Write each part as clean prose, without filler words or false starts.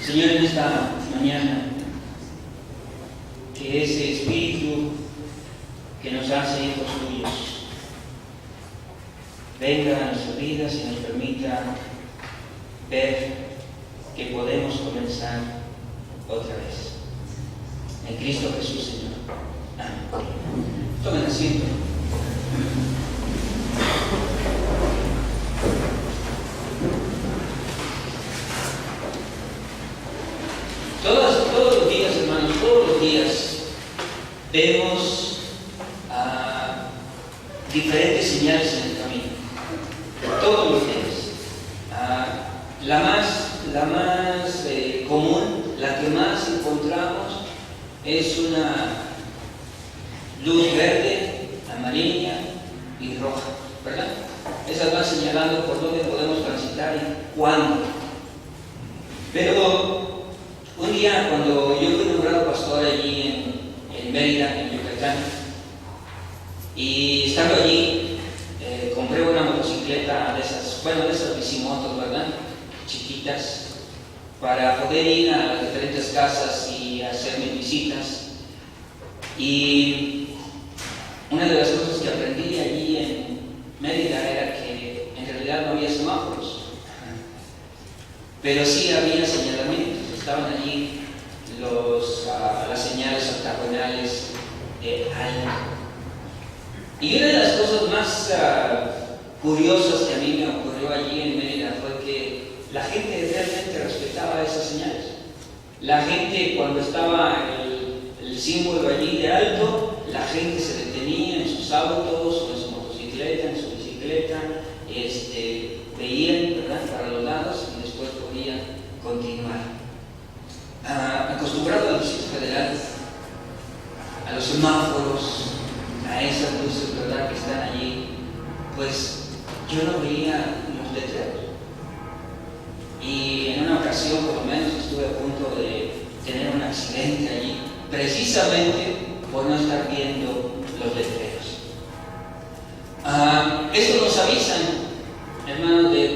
Señor, en esta mañana, que ese Espíritu que nos hace hijos tuyos venga a nuestras vidas y nos permita ver que podemos comenzar otra vez. En Cristo Jesús, Señor. Amén. Tomen asiento. Todos los días, hermanos, todos los días vemos diferentes señales en el camino. Todos los días. La más común, la que más encontramos, es una luz verde, amarilla y roja, ¿verdad? Esas van señalando por dónde podemos transitar y cuándo. Pero un día, cuando yo fui nombrado pastor allí en Mérida, en Yucatán, y estando allí, compré una motocicleta de esas bicimotos, ¿verdad? Chiquitas, para poder ir a las diferentes casas y hacer mis visitas. Y una de las cosas que aprendí allí en Mérida era que en realidad no había semáforos, pero sí había señalamientos. Estaban allí las señales octagonales de alto. Y una de las cosas más curiosas que a mí me ocurrió allí en Mérida fue que la gente realmente respetaba esas señales. La gente, cuando estaba el símbolo allí de alto, la gente se detenía en sus autos o en su motocicleta, en su bicicleta, veían, ¿verdad?, para los lados y después podían continuar. Acostumbrado al Distrito Federal, a los semáforos, a esas luces, ¿verdad?, que están allí, pues yo no veía los letreros. Y en una ocasión, por lo menos, estuve a punto de tener un accidente allí, precisamente por no estar viendo los letreros. Esto nos avisan, hermanos, de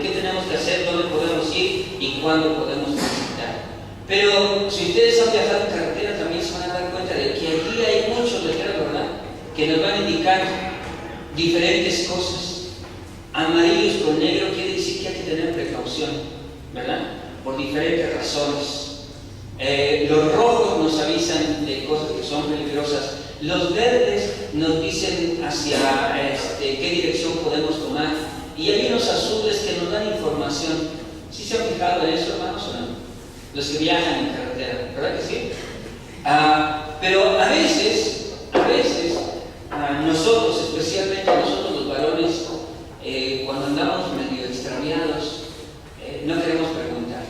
qué tenemos que hacer, dónde podemos ir y cuándo podemos transitar. Pero si ustedes han viajado en carretera, también se van a dar cuenta de que aquí hay muchos letreros, ¿verdad?, que nos van a indicar diferentes cosas. Amarillos con negro quiere decir que hay que tener precaución, ¿verdad?, por diferentes razones. Los rojos nos avisan de cosas que son peligrosas. Los verdes nos dicen hacia qué dirección podemos tomar. Y hay unos azules que nos dan información. ¿Sí se han fijado en eso, hermanos, o no? Los que viajan en carretera, ¿verdad que sí? Pero a veces, nosotros, especialmente nosotros los varones, cuando andamos medio extraviados, no queremos preguntar,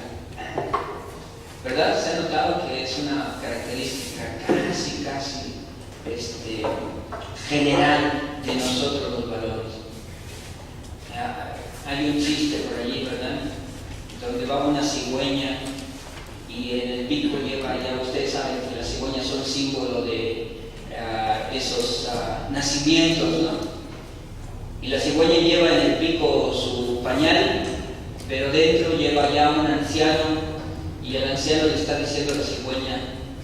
¿verdad? Se ha notado que es una característica casi general de nosotros los varones. Hay un chiste por allí, ¿verdad?, donde va una cigüeña y en el pico lleva, ya ustedes saben que las cigüeñas son símbolo de esos nacimientos, ¿no? Y la cigüeña lleva en el pico su pañal, pero dentro lleva ya un anciano, y el anciano le está diciendo a la cigüeña: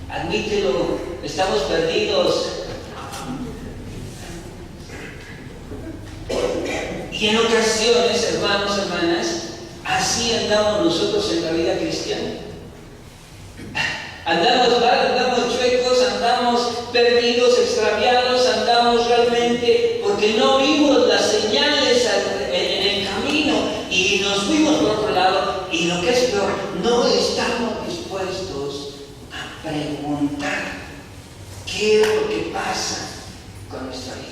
admítelo, estamos perdidos. Y en ocasiones, hermanos, hermanas, así andamos nosotros en la vida cristiana. Andamos mal, andamos chuecos, andamos perdidos, extraviados, andamos realmente porque no vimos las señales en el camino y nos fuimos por otro lado. Y lo que es peor, no estamos dispuestos a preguntar qué es lo que pasa con nuestra vida.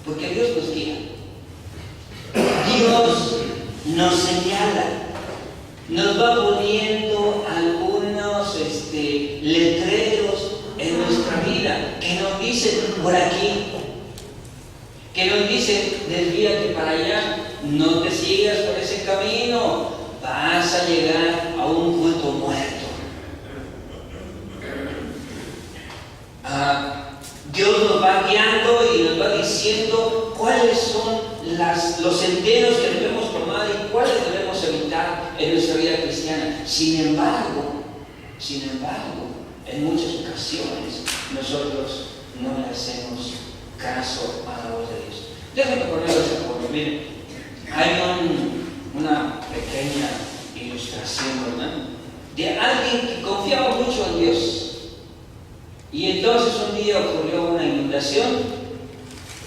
Porque Dios nos guía, Dios nos señala, nos va poniendo algunos letreros en nuestra vida que nos dicen por aquí, que nos dicen desvíate para allá, no te sigas por ese camino, vas a llegar a un culto muerto. Dios nos va guiando y nos va diciendo los senderos que debemos tomar y cuáles debemos evitar en nuestra vida cristiana. Sin embargo, en muchas ocasiones nosotros no le hacemos caso a la voz de Dios. Déjenme ponerlo de acuerdo. Miren, hay una pequeña ilustración, ¿verdad?, de alguien que confiaba mucho en Dios. Y entonces un día ocurrió una inundación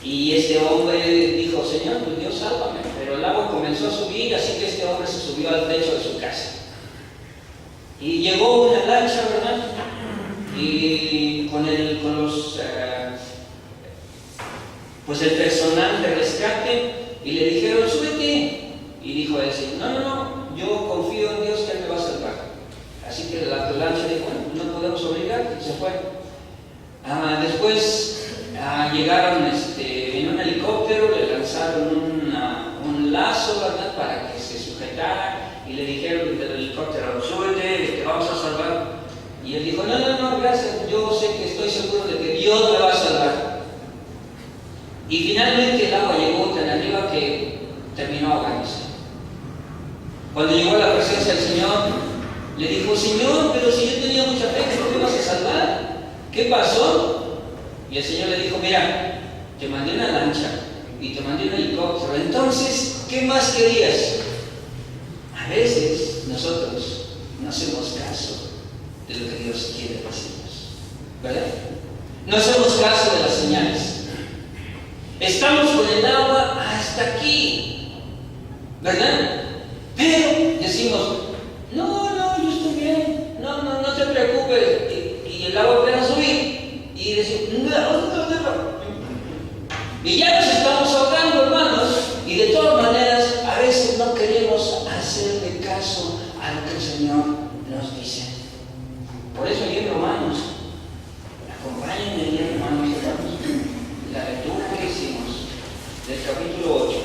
y este hombre dijo: Señor, pues Dios, sálvame. Pero el agua comenzó a subir, así que este hombre se subió al techo de su casa. Y llegó una lancha, ¿verdad?, y con los pues el personal de rescate, y le dijeron: súbete. Y dijo él: no, yo confío en Dios que Él me va a salvar. Así que la lancha dijo: bueno, no podemos obligar, y se fue. Después llegaron en un helicóptero, le lanzaron un lazo, ¿verdad?, para que se sujetara, y le dijeron desde el helicóptero: súbete, te vamos a salvar. Y él dijo: no, gracias, yo sé que estoy seguro de que Dios me va a salvar. Y finalmente el agua llegó tan arriba que terminó ahogándose. Cuando llegó a la presencia del Señor, le dijo: Señor, pero si yo tenía mucha fe, ¿no me vas a salvar? ¿Qué pasó? Y el Señor le dijo: mira, te mandé una lancha y te mandé un helicóptero, entonces, ¿qué más querías? A veces nosotros no hacemos caso de lo que Dios quiere decirnos, ¿verdad? No hacemos caso de las señales. Estamos con el agua hasta aquí, ¿verdad? Pero decimos: no, yo estoy bien, no te preocupes. Y el agua apenas subir, y decimos: no. Y ya nos estamos ahogando, hermanos, y de todas maneras, a veces no queremos hacerle caso a lo que el Señor nos dice. Por eso ahí en Romanos, acompáñenme ahí en Romanos, la lectura que hicimos del capítulo 8.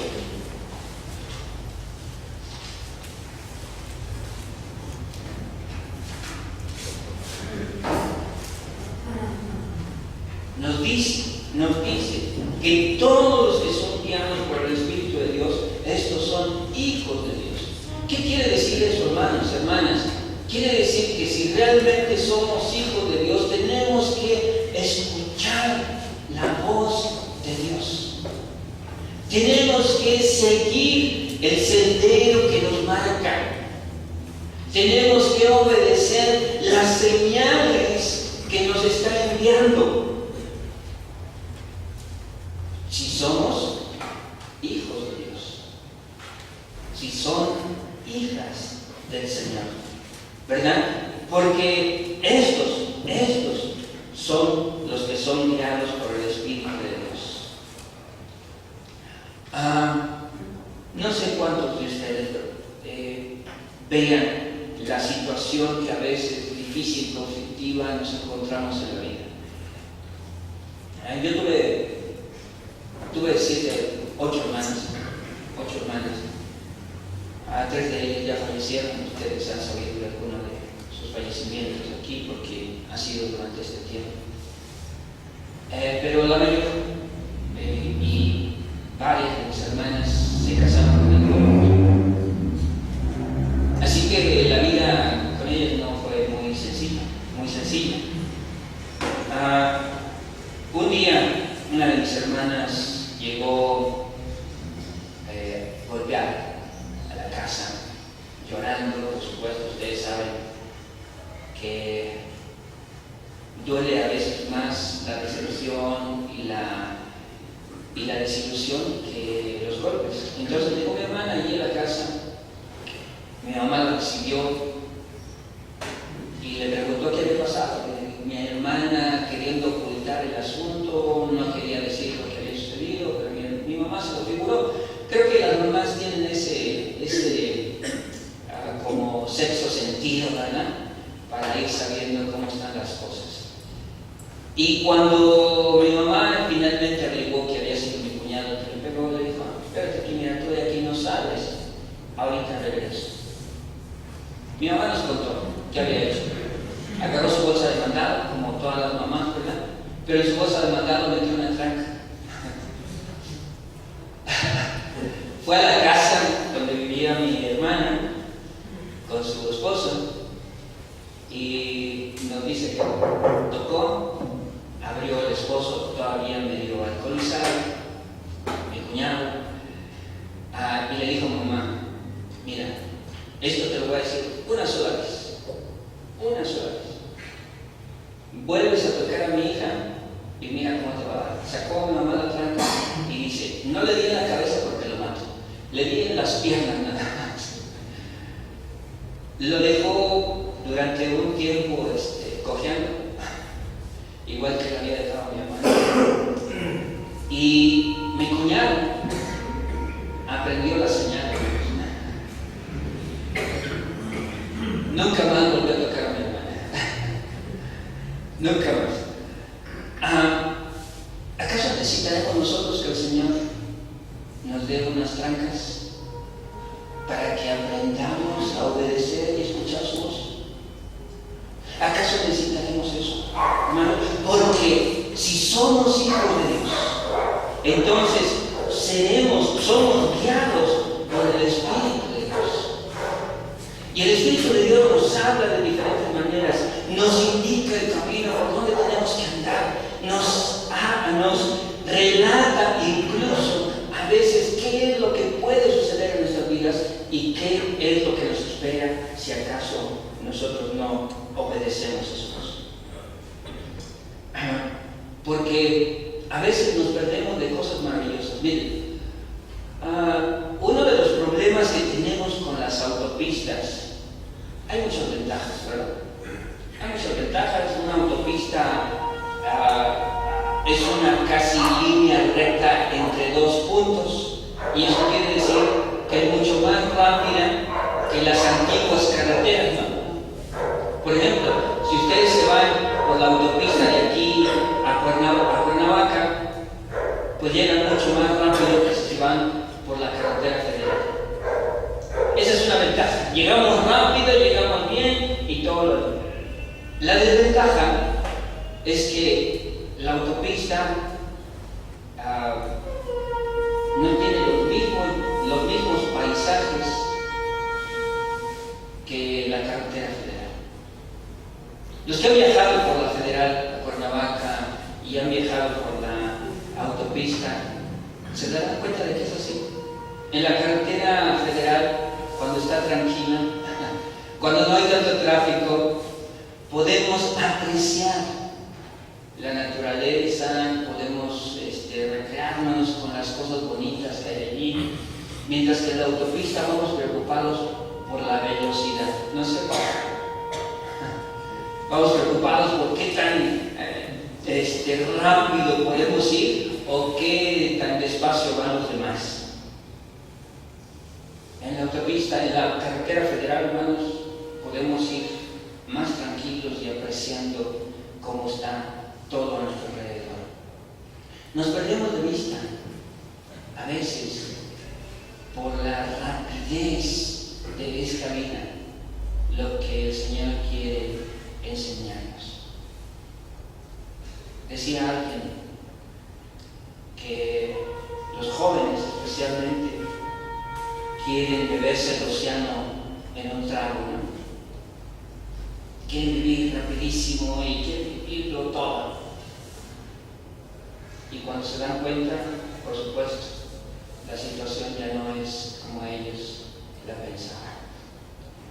Nos dice que todos los que son guiados por el Espíritu de Dios, estos son hijos de Dios. ¿Qué quiere decir eso, hermanos, hermanas? Quiere decir que si realmente somos hijos de Dios, tenemos que escuchar la voz de Dios. Tenemos que seguir el sendero que nos marca. Tenemos que obedecer las señales que nos está enviando. Si somos hijos de Dios, si son hijas del Señor, ¿verdad? Porque estos son los que son guiados por el Espíritu de Dios. No sé cuántos de ustedes vean la situación que a veces difícil, conflictiva nos encontramos en la vida. Yo tuve 8 hermanas. 3 de ellas ya fallecieron. Ustedes han sabido de alguno de sus fallecimientos aquí porque ha sido durante este tiempo. Pero la mayor y varias de mis hermanas se casaron conmigo. Así que la vida con ellas no fue muy sencilla. Un día una de mis hermanas llegó golpeada a la casa, llorando. Por supuesto, ustedes saben que duele a veces más la decepción y la desilusión que los golpes. Entonces llegó mi hermana allí a la casa, mi mamá la recibió y le preguntó qué había pasado. Mi hermana, queriendo ocultar el asunto, no quería decir lo que había sucedido, pero mi mamá se lo figuró. Creo que las mamás tienen ese como sexto sentido, ¿verdad?, para ir sabiendo cómo están las cosas. Y cuando mi mamá finalmente averiguó que había sido mi cuñado que le pegó, le dijo: espérate aquí, mira, tú de aquí no sales, ahorita regreso. Mi mamá nos contó qué había hecho. Agarró su bolsa de mandado, como todas las mamás, ¿verdad? Pero en su bolsa de mandado metió una tranca. tocó, abrió el esposo todavía medio alcoholizado, mi cuñado, y le dijo: mamá, mira, esto te lo voy a decir una sola vez, vuelves a tocar a mi hija y mira cómo te va. Sacó a mi mamá la tranca y dice: no le di en la cabeza porque lo mato, le di en las piernas nada más. Lo dejó durante un tiempo cojeando, igual que le había dejado a mi mamá. Y mi cuñado aprendió la señal. Nunca más volvió a tocar a mi hermana. Nunca más. ¿Acaso necesitaremos nosotros que el Señor nos dé unas trancas para que aprendamos a obedecer y escuchar su voz? ¿Acaso necesitaremos eso, hermano? Porque si somos hijos de Dios, entonces somos guiados por el Espíritu de Dios. Y el Espíritu de Dios nos habla de diferentes maneras, nos indica el camino por donde tenemos que andar, nos relata incluso a veces qué es lo que puede suceder en nuestras vidas y qué es lo que nos espera si acaso nosotros no obedecemos eso. Porque a veces nos perdemos de cosas maravillosas. Miren, uno de los problemas que tenemos con las autopistas, hay muchas ventajas, ¿verdad? Hay muchas ventajas. Una autopista es una casi línea recta entre dos puntos, y eso quiere decir que es mucho más rápida que las antiguas carreteras, ¿no? Por ejemplo, si ustedes se van por la autopista de aquí a Cuernavaca, pues llegan mucho más rápido que si van por la carretera federal. Esa es una ventaja. Llegamos rápido, llegamos bien y todo lo demás. La desventaja es que la autopista no tiene los mismos paisajes que la carretera federal. Los que han viajado por la federal a Cuernavaca y han viajado por la autopista se darán cuenta de que es así. En la carretera federal, cuando está tranquila, cuando no hay tanto tráfico, podemos apreciar la naturaleza, podemos recrearnos con las cosas bonitas que hay allí, mientras que en la autopista vamos preocupados por la velocidad. No sé, vamos preocupados por qué tan rápido podemos ir o qué tan despacio van los demás. En la autopista, en la carretera federal, hermanos, podemos ir más tranquilos y apreciando cómo está todo a nuestro alrededor. Nos perdemos de vista a veces por la rapidez de esta vida lo que el Señor quiere enseñarnos. Decía alguien que los jóvenes especialmente quieren beberse el océano en un trago, ¿no? Quieren vivir rapidísimo y quieren vivirlo todo. Y cuando se dan cuenta, por supuesto, la situación ya no es como ellos la pensaban.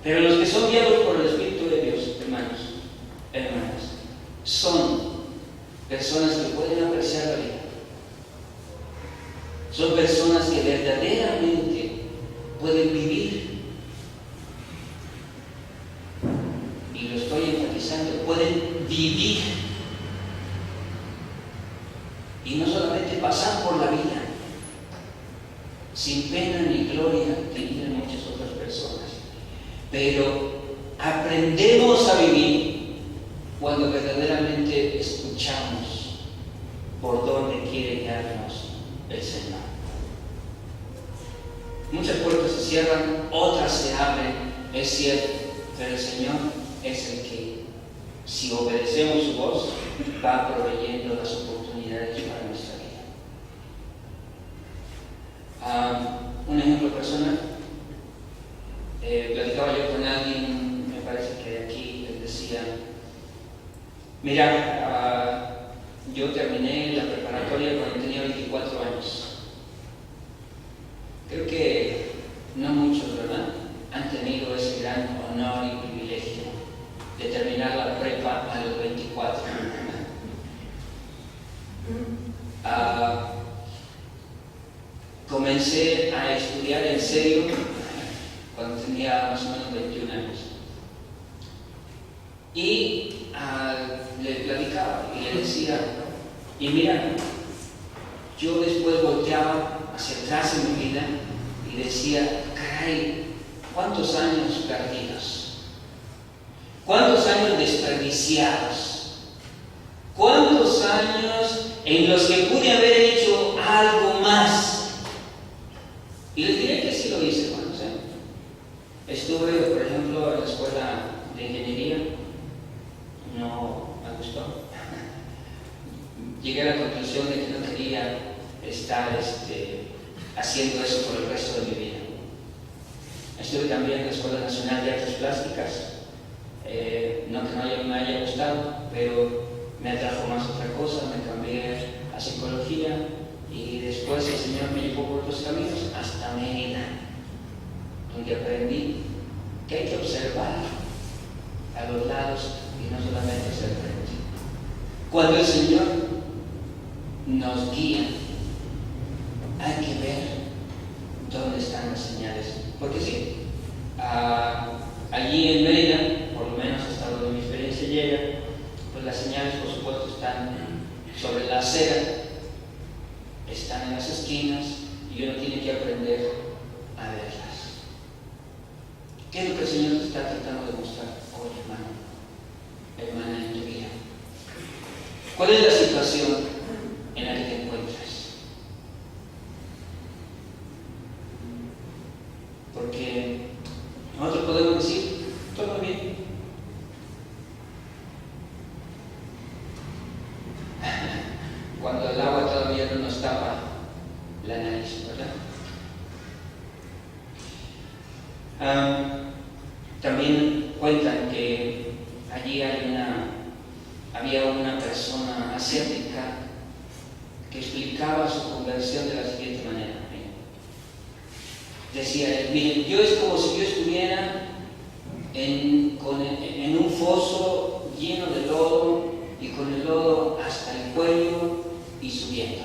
Pero los que son guiados por el Espíritu de Dios, hermanas, son personas que pueden apreciar la vida. Son personas que verdaderamente pueden vivir. Y lo estoy enfatizando, pueden vivir. Y no solamente pasar por la vida sin pena ni gloria que viven muchas otras personas, pero aprendemos a vivir cuando verdaderamente escuchamos por dónde quiere guiarnos el Señor. Muchas puertas se cierran, otras se abren, es cierto, pero el Señor es el que, si obedecemos su voz, va proveyendo las oportunidades para nuestra vida. Un ejemplo personal, platicaba yo con alguien, me parece que de aquí, él decía, 24 años. Creo que no muchos, ¿verdad?, han tenido ese gran honor y privilegio de terminar la prepa a los 24. Comencé a estudiar en serio cuando tenía más o menos 21 años. Y le platicaba y le decía, y mira, yo después volteaba hacia atrás en mi vida y decía, caray, ¿cuántos años perdidos? ¿Cuántos años desperdiciados? ¿Cuántos años en los que pude haber hecho algo más? Y les diré que sí lo hice, hermanos. Estuve, por ejemplo, en la escuela de ingeniería. No me gustó. Llegué a la conclusión de que no quería estar haciendo eso por el resto de mi vida. Estuve también en la Escuela Nacional de Artes Plásticas. No que no me haya gustado, pero me atrajo más otra cosa. Me cambié a psicología y después el Señor me llevó por otros caminos hasta Mérida, donde aprendí que hay que observar a los lados y no solamente hacia el frente. Cuando el Señor nos guía, hay que ver dónde están las señales. Porque sí, allí en Mérida, por lo menos hasta donde mi experiencia llega, pues las señales por supuesto están sobre la acera, están en las esquinas y uno tiene que aprender a verlas. ¿Qué es lo que el Señor te está tratando de mostrar hoy, hermana, en tu vida? ¿Cuál es la situación en la que te encuentras? Porque nosotros podemos decir, todo bien. Cuando el agua todavía no nos tapa la nariz, ¿verdad? También cuentan que allí había una persona asiática que explicaba su conversión de la siguiente manera. Decía, miren, yo es como si yo estuviera en un foso lleno de lodo y con el lodo hasta el cuello y subiendo.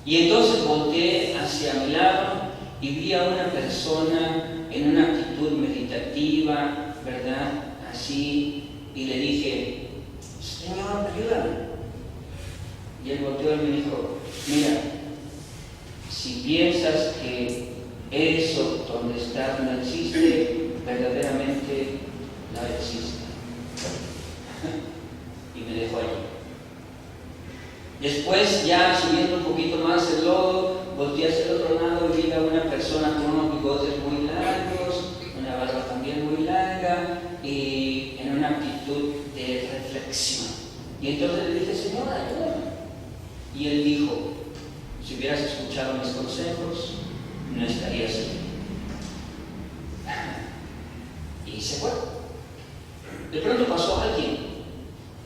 Y entonces volteé hacia mi lado y vi a una persona en una actitud meditativa, ¿verdad? Así, y le dije, Señor, ayúdame. Y él volteó y me dijo, mira, si piensas que eso donde estás no existe, verdaderamente no existe. Y me dejó allí. Después, ya subiendo un poquito más el lodo, volteé hacia el otro lado y vi a una persona con unos bigotes muy largos, una barba también muy larga y en una actitud de reflexión. Y entonces le dije, Señor, ayúdame. Y él dijo, si hubieras escuchado mis consejos, no estarías aquí. Y se fue. De pronto pasó alguien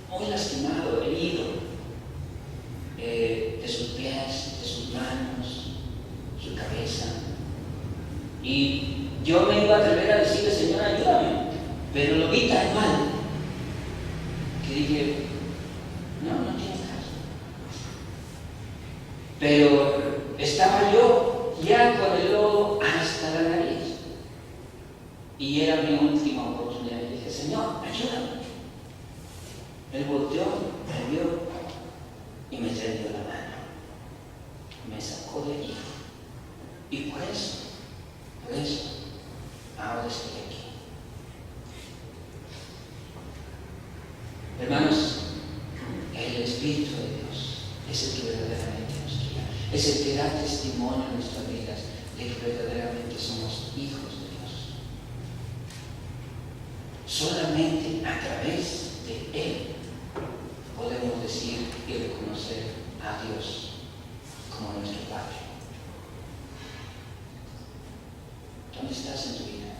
muy lastimado, herido, de sus pies, de sus manos, su cabeza. Y yo me iba a atrever a decirle, Señor, ayúdame. Pero lo vi tan mal que dije, no tiene caso. Pero estaba yo ya con el lodo hasta la nariz. Y era mi última oportunidad. Y dije, Señor, ayúdame. Él volteó, me vio y me tendió la mano. Me sacó de allí. Y por eso, ahora estoy aquí. Hermanos, el Espíritu de Dios es el que verdaderamente nos guía, es el que da testimonio en nuestras vidas de que verdaderamente somos hijos de Dios. Solamente a través de Él podemos decir y reconocer a Dios como nuestro Padre. ¿Dónde estás en tu vida?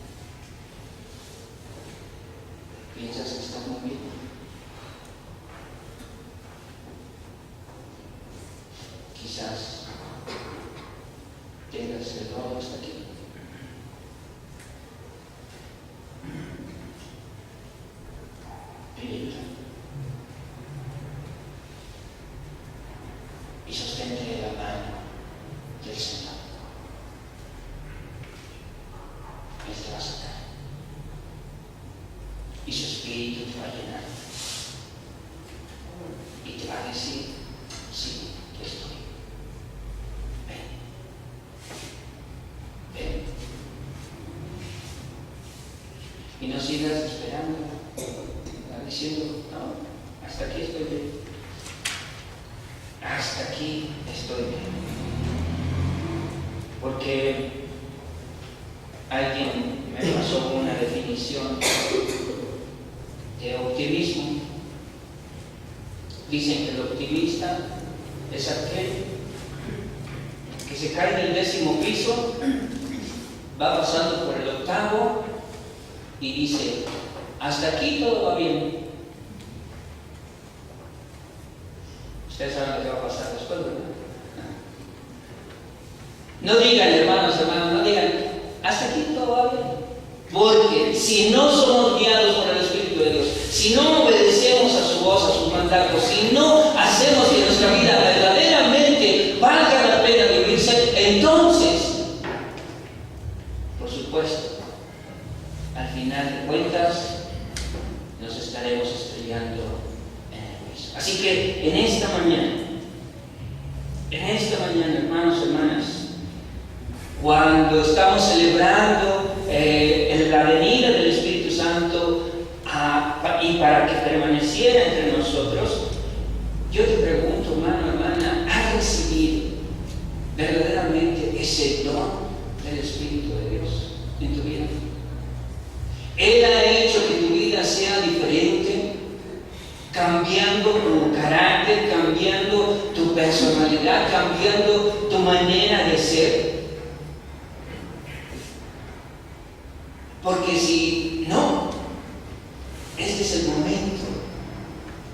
¿Piensas que estás muy bien? quizás tengas el lodo hasta aquí. Pide ayuda. Y sostente la mano del Señor. Él te va a sacar. Y su espíritu te va a llenar. Y te va a decir, sí, yo estoy. Ven. Ven. Y no sigas esperando, diciendo, no, hasta aquí estoy bien. Hasta aquí estoy bien. Porque alguien me pasó una definición de optimismo. Dicen que el optimista es aquel que se cae del 10º piso, va pasando por el 8º y dice, hasta aquí todo va bien. Ustedes saben lo que va a pasar después, ¿verdad? No digan, hermanos, no digan, hasta aquí todo va bien. Porque si no somos guiados por el Espíritu de Dios, si no obedecemos a su voz, a sus mandatos, si no hacemos que nuestra vida verdaderamente valga la pena vivirse, entonces, por supuesto, al final de cuentas, nos estaremos estrellando en el piso. Así que en esta mañana, hermanos, hermanas, cuando estamos celebrando la venida del Espíritu Santo y para que permaneciera entre nosotros, yo te pregunto, hermano, hermana, ¿has recibido verdaderamente ese don del Espíritu de Dios en tu vida? Él ha hecho que tu vida sea diferente, cambiando tu carácter, cambiando tu personalidad, cambiando tu manera de ser. Porque si no, este es el momento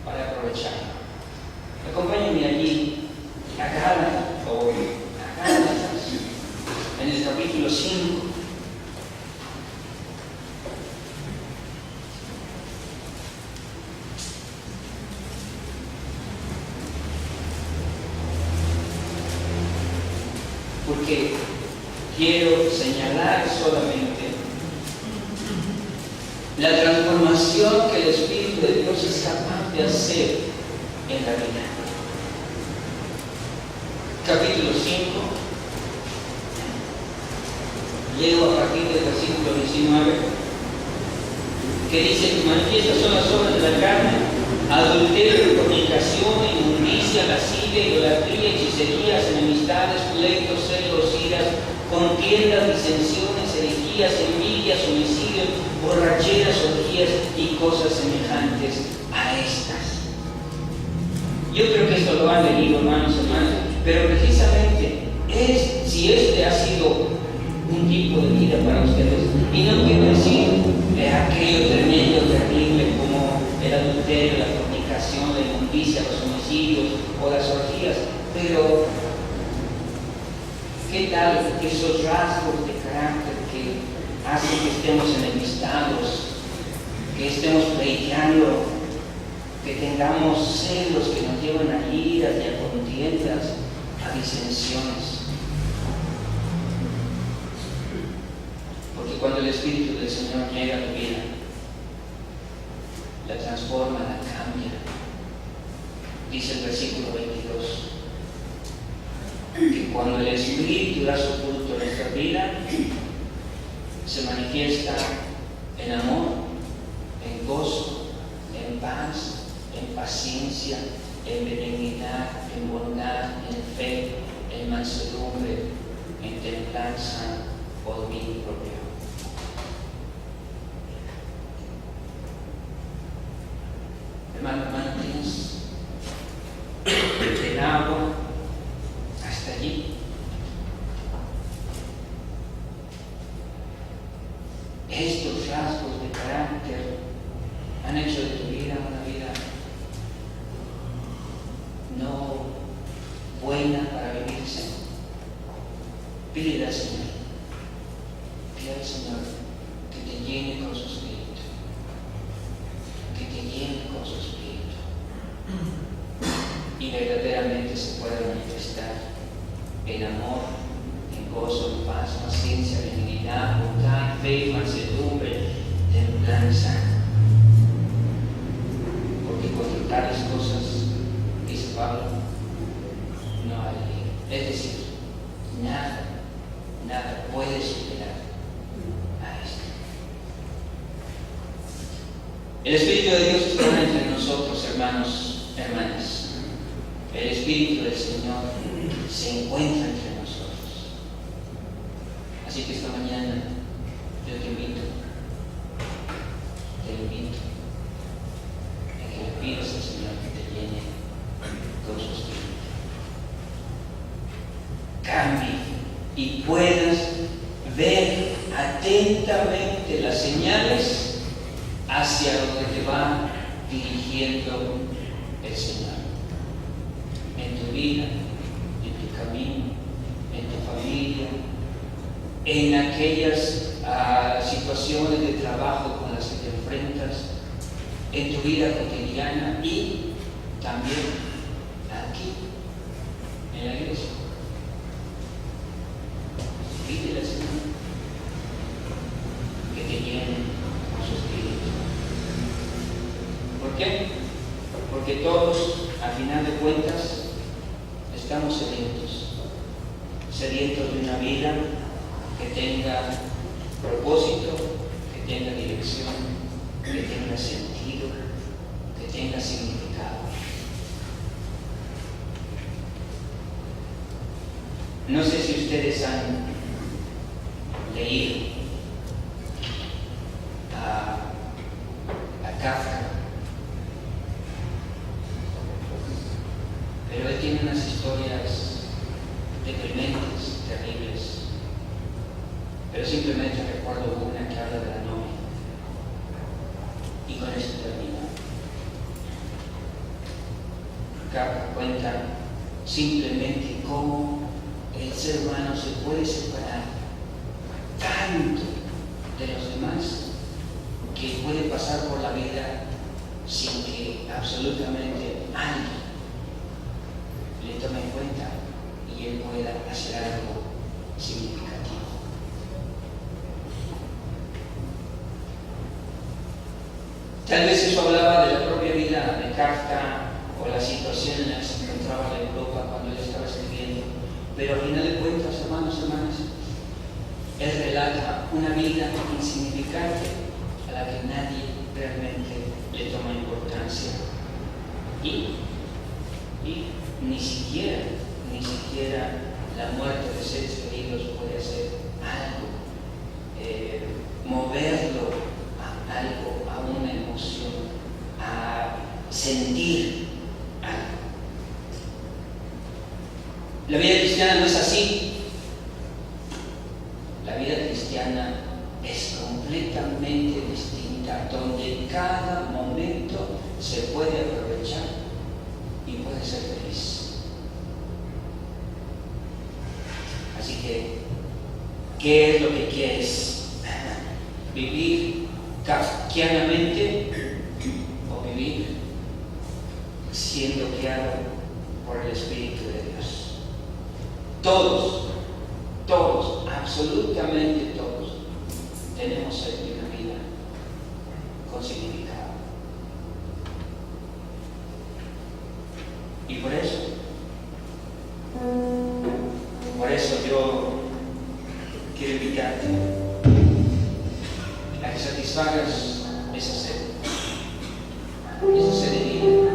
para aprovecharlo. Acompáñenme allí a Gálatas, en el capítulo 5. Porque quiero señalar solamente la transformación que el Espíritu de Dios es capaz de hacer en la vida. Capítulo 5. Leo a partir del versículo 19, que dice que manifiestas son las obras de la carne: adulterio, fornicación, inmundicia, lascivia, idolatría, hechicerías, enemistades, pleitos, celos, iras, contiendas, disensiones, herejías, envidias, homicidios, borracheras, orgías y cosas semejantes a estas. Yo creo que esto lo han leído, hermanos, hermanas, pero precisamente si este ha sido un tipo de vida para ustedes, y no quiero decir aquello tremendo, terrible como el adulterio, la fornicación, la inmundicia, los homicidios o las orgías, pero ¿qué tal esos rasgos de carácter que hacen que estemos enemistados, que estemos pleiteando, que tengamos celos que nos llevan a iras y a contiendas, a disensiones? Porque cuando el Espíritu del Señor llega a tu vida, la transforma, la cambia. Dice el versículo 22, que cuando el Espíritu da su fruto en nuestra vida, se manifiesta en amor, en gozo, en paz, en paciencia, en benignidad, en bondad, en fe, en mansedumbre, en templanza o dominio propio. Hermano, hermano, tienes el agua hasta allí. Estos rasgos de carácter han hecho de tu vida una vida no buena para Pídele al Señor. Pídele al Señor que te llene con su Espíritu. Que te llene con su Espíritu. Y verdaderamente se pueda manifestar en amor, en gozo, en paz, paciencia, benignidad, bondad, fe, mansedumbre, templanza. Porque contra tales cosas, dice Pablo, no hay ley. Es decir, nada puede superar a esto. El Espíritu de Dios está entre nosotros, hermanos, hermanas. El Espíritu del Señor se encuentra entre nosotros. Así que esta mañana yo te invito a que le pidas al Señor que te llene con su Espíritu. Cambie y puedas ver atentamente las señales hacia donde te va dirigiendo el Señor. En tu vida, en tu camino, en tu familia, en aquellas situaciones de trabajo con las que te enfrentas, en tu vida cotidiana y también aquí, en la iglesia. Pídele al Señor que te llene con su Espíritu. ¿Por qué? Porque todos, al final de cuentas, estamos sedientos de una vida que tenga propósito, que tenga dirección, que tenga sentido, que tenga significado. No sé si ustedes han leído a Kafka, pero él tiene unas historias deprimentes, terribles. Pero simplemente recuerdo una que habla de la novia. Y con esto termino. Kafka cuenta simplemente cómo el ser humano se puede separar tanto de los demás que puede pasar por la vida sin que absolutamente alguien le tome en cuenta y él pueda hacer algo significativo. Tal vez eso hablaba de la propia vida de Kafka o la situación en la que se encontraba en Europa cuando él estaba escribiendo, pero al final de cuentas, hermanos y hermanas, él relata una vida insignificante a la que nadie realmente le toma importancia y ni siquiera la muerte de seres queridos puede hacer algo, moverlo a algo, a una emoción, a sentir algo. La vida cristiana no es así. La vida cristiana es completamente distinta, donde cada momento se puede aprovechar y puede ser feliz. Así que, ¿qué es lo que quieres? ¿Vivir kafkianamente o vivir siendo guiado por el Espíritu de Dios? Todos, absolutamente todos, tenemos una vida con significado. Y por eso yo quiero invitarte a que satisfagas esa sed de vida,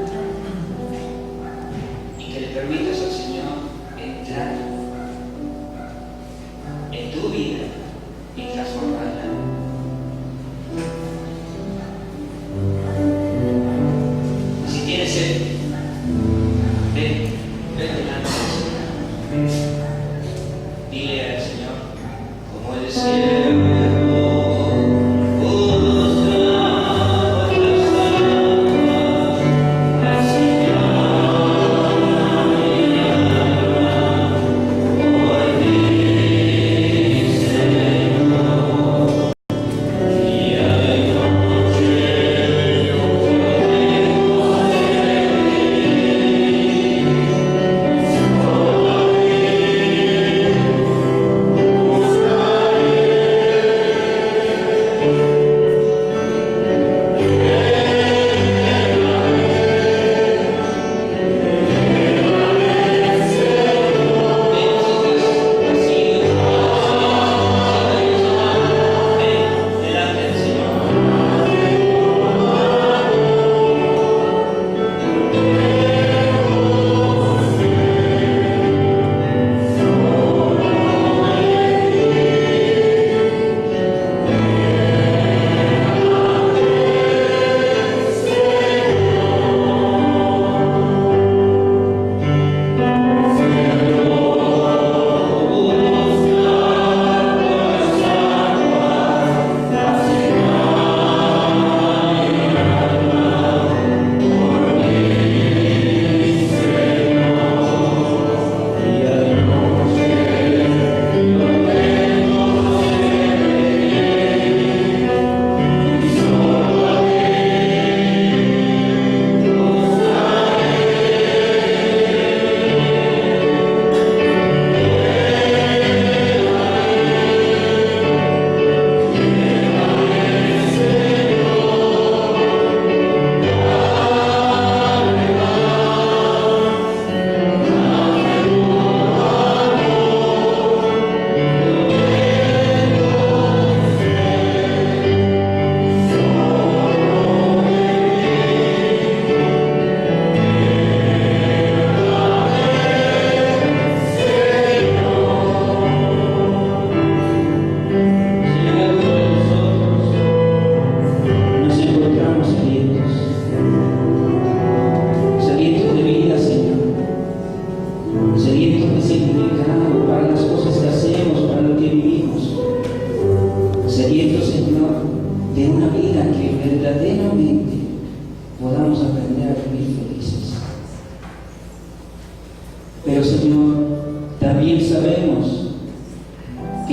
y que le permitas al Señor entrar en tu vida y transformarla. Si tienes sed, ven delante del Señor. Dile al Señor, como el cielo.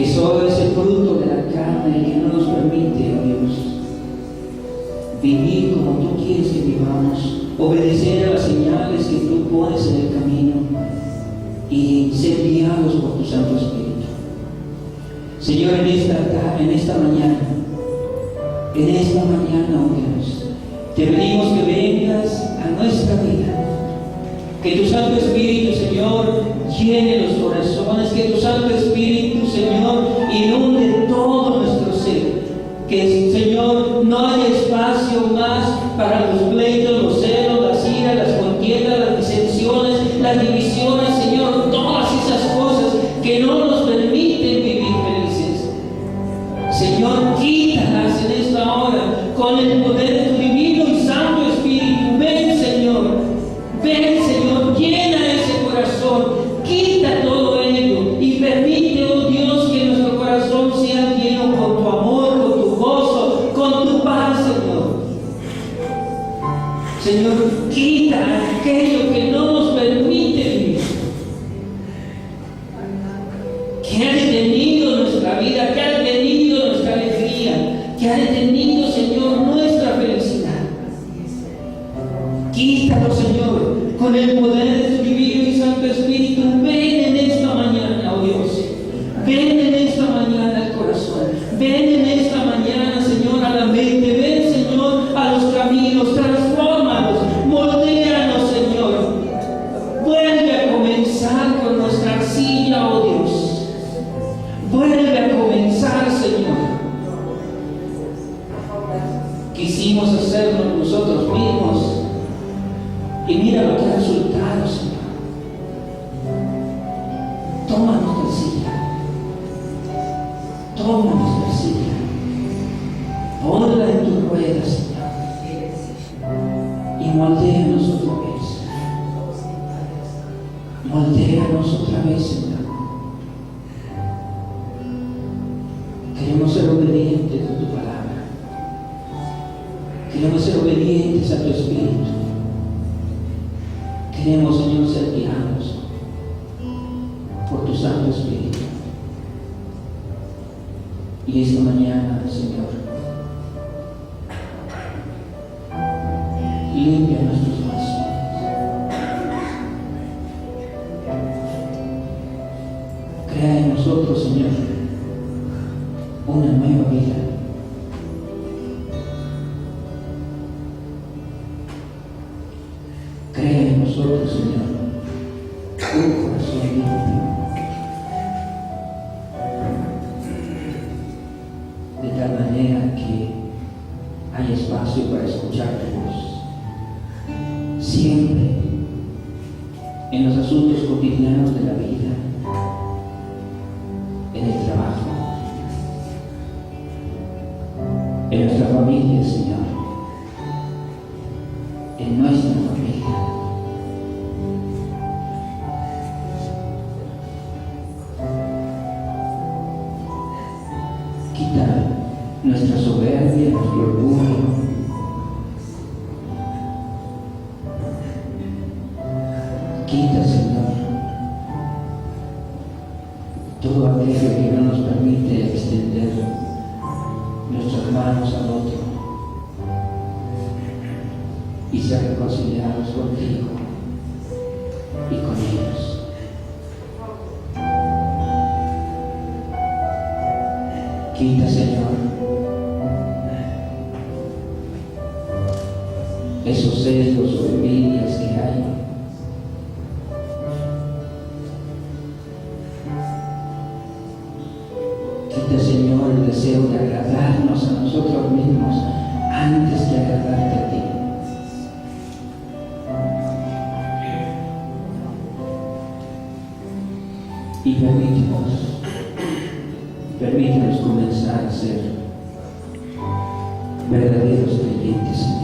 que solo es el fruto de la carne y que no nos permite, oh Dios, vivir como tú quieres que vivamos, obedecer a las señales que tú pones en el camino y ser guiados por tu Santo Espíritu. Señor, en esta mañana, oh Dios, te pedimos que vengas a nuestra vida, que tu Santo Espíritu, Señor, llene los corazones, que tu Santo Espíritu, Señor, inunde todo nuestro ser, que, Señor, no haya espacio más para los pleitos, los celos, las iras, las contiendas, las disensiones, las divisiones, Señor, todas esas cosas que no nos permiten vivir felices. Señor, quítalas en esta hora con el poder de tu divino y santo Espíritu. Ven, Señor, llena ese corazón, quita todo ello y permite, oh Dios, que nuestro corazón sea lleno con tu amor, con tu gozo, con tu paz, Señor. Señor, quita aquello que no nos permite vivir, que ha detenido nuestra vida, que ha detenido nuestra alegría, que ha detenido, Señor, nuestra felicidad. Quítalo, Señor, con el poder de tu divino y santo Espíritu. Ven en esta mañana, oh Dios. Ven en esta mañana al corazón. Ven en esta mañana, Señor, a la mente. Ven, Señor, a los caminos. Transfórmalos. Moldéanos, Señor. Vuelve a comenzar con nuestra arcilla, oh Dios. Vuelve a comenzar, Señor. Quisimos hacerlo nosotros mismos. Y mira lo que ha resultado, Señor. Toma nuestra silla. Toma nuestra silla. Ponla en tu rueda, Señor. Y moldéanos otra vez. Moldéanos otra vez, Señor. Queremos ser obedientes a tu palabra. Queremos ser obedientes a tu Espíritu. Queremos, Señor, ser guiados por tu Santo Espíritu. Y esta mañana, Señor, limpia nuestros vasos. Crea en nosotros, Señor, una nueva vida. Crea en nosotros, Señor, un corazón limpio, de tal manera que hay espacio para escuchar tu voz. Siempre, en los asuntos cotidianos de la vida, en el trabajo, en nuestra familia, Señor, en nuestra familia. Quita nuestra soberbia, nuestro orgullo. Quita, Señor, todo aquello que no nos permite extender nuestras manos al otro y ser reconciliados contigo y con ellos. Quita, Señor, esos celos o envidias que hay. Quita, Señor, el deseo de agradarnos a nosotros mismos antes que agradarte a ti. Y permítanos comenzar a ser verdaderos creyentes, Señor.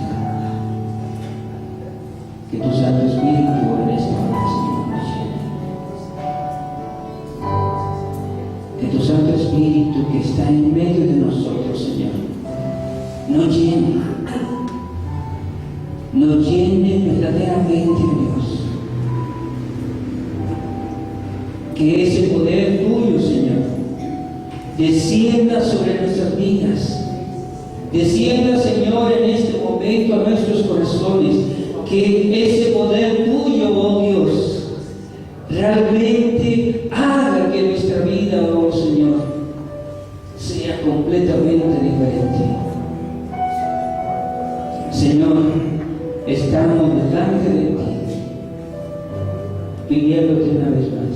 Que tu Santo Espíritu en esta hora, Señor, nos llene. Que tu Santo Espíritu que está en medio de nosotros, Señor, nos llene verdaderamente, Dios. Que ese poder tuyo, Señor, descienda sobre nuestras vidas. Descienda, Señor, en este momento a nuestros corazones, que ese poder tuyo, oh Dios, realmente haga que nuestra vida, oh Señor, sea completamente diferente. Señor, estamos delante de ti, pidiéndote una vez más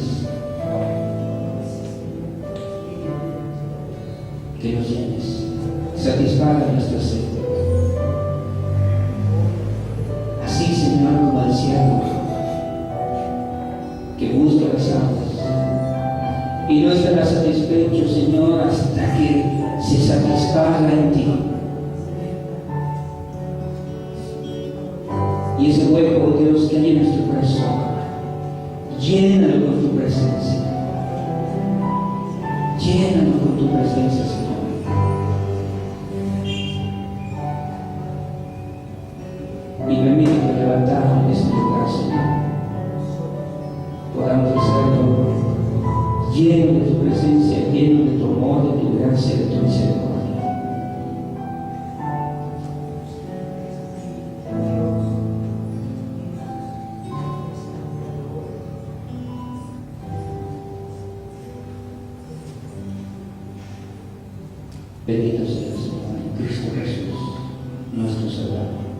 que nos llenes, satisfaga nuestra sed. Así, Señor, como el siervo que busca las aguas y no estará satisfecho, Señor, hasta que se satisfaga en ti. Y ese hueco, Dios, que hay en nuestro corazón, llénalo con tu presencia. Llénalo con tu presencia, Señor. Y permíteme levantarnos en este lugar, Señor. Podamos hacerlo lleno de tu presencia, lleno de tu amor, de tu gracia, de tu misericordia. Bendito sea el Señor en Cristo Jesús, nuestro Salvador.